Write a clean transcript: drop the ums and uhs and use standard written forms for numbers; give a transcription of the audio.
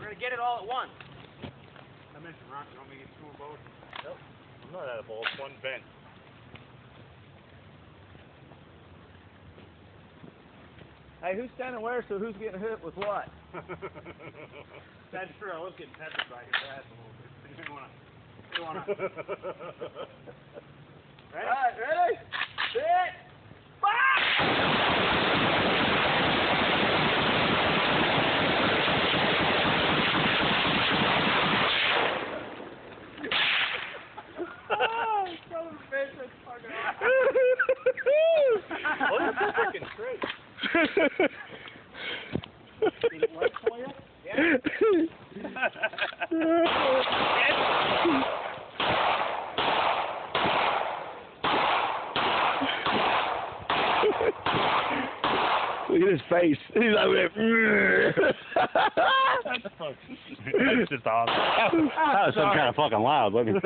We're gonna get it all at once. I mentioned rock, you want me to get two of both? Nope. I'm not out of balls, one bent. Hey, who's standing where, so who's getting hit with what? That's true, I was getting peppered by his ass a little bit. You didn't wanna... Ready? Alright, ready? Sit! Oh, son of a bitch, that's fucking awesome. Well, that's freaking straight. Did it work for you? Yeah. Look at his face. He's over there. That's just awesome. That was some kind of fucking loud looking.